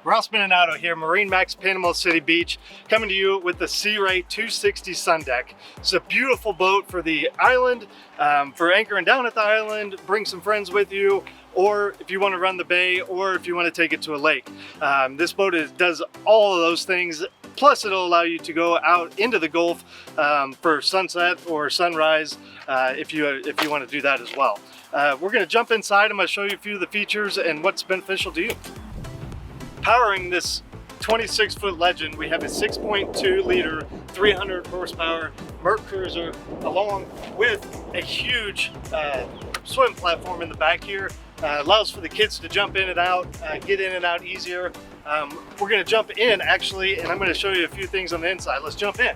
Ross Beninato here, MarineMax, Panama City Beach, coming to you with the Sea Ray 260 Sundeck. It's a beautiful boat for the island, for anchoring down at the island, bring some friends with you, or if you want to run the bay, or if you want to take it to a lake. This boat does all of those things, plus it'll allow you to go out into the Gulf for sunset or sunrise if you want to do that as well. We're going to jump inside. I'm going to show you a few of the features and what's beneficial to you. Powering this 26-foot Legend, we have a 6.2 liter, 300 horsepower Merc Cruiser, along with a huge swim platform in the back here. Allows for the kids to jump in and out, get in and out easier. We're going to jump in actually, and I'm going to show you a few things on the inside. Let's jump in.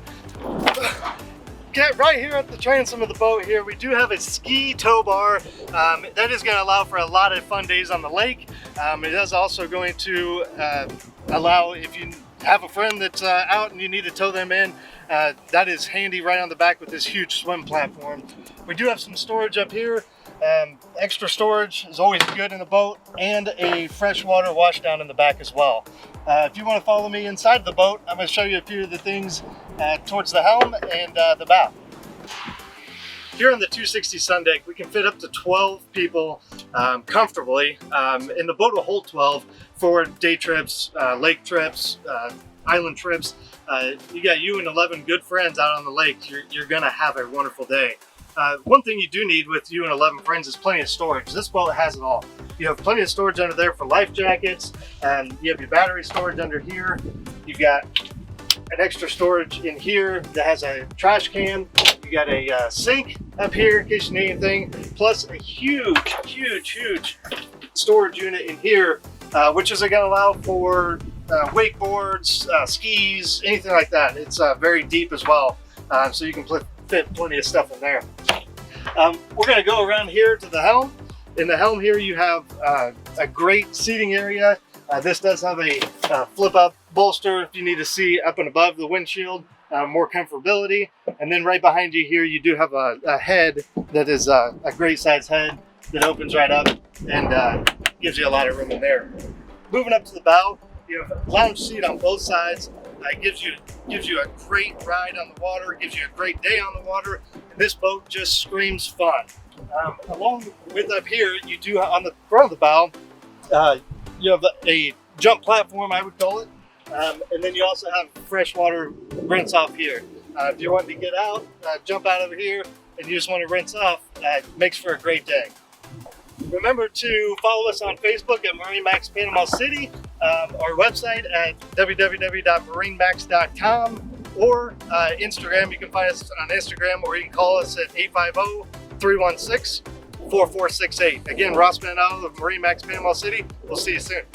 Get right here at the transom of the boat here, we do have a ski tow bar. That is going to allow for a lot of fun days on the lake. It is also going to allow, if you have a friend that's out and you need to tow them in, that is handy right on the back with this huge swim platform. We do have some storage up here. Extra storage is always good in a boat, and a freshwater wash down in the back as well. If you want to follow me inside the boat, I'm going to show you a few of the things towards the helm and the bow. Here on the 260 Sundeck, we can fit up to 12 people comfortably, and the boat will hold 12 for day trips, lake trips, island trips. You got you and 11 good friends out on the lake. You're going to have a wonderful day. One thing you do need with you and 11 friends is plenty of storage. This boat has it all. You have plenty of storage under there for life jackets, and you have your battery storage under here. You've got an extra storage in here that has a trash can. You got a sink up here in case you need anything, plus a huge storage unit in here, which is going to allow for wakeboards, skis, anything like that. It's very deep as well, so you can fit plenty of stuff in there. We're going to go around here to the helm. In the helm here you have a great seating area. This does have a flip up bolster if you need to see up and above the windshield, more comfortability. And then right behind you here you do have a head that is a great size head that opens right up and gives you a lot of room in there. Moving up to the bow, you have a lounge seat on both sides. It gives you a great ride on the water, gives you a great day on the water, and this boat just screams fun. Along with up here, you do on the front of the bow, you have a jump platform, I would call it, and then you also have freshwater rinse off here. If you're wanting to get out, jump out over here, and you just want to rinse off, makes for a great day. Remember to follow us on Facebook at MarineMax Panama City, our website at www.marinemax.com, or Instagram. You can find us on Instagram, or you can call us at 850-316-4468. Again, Ross Beninato of MarineMax Panama City. We'll see you soon.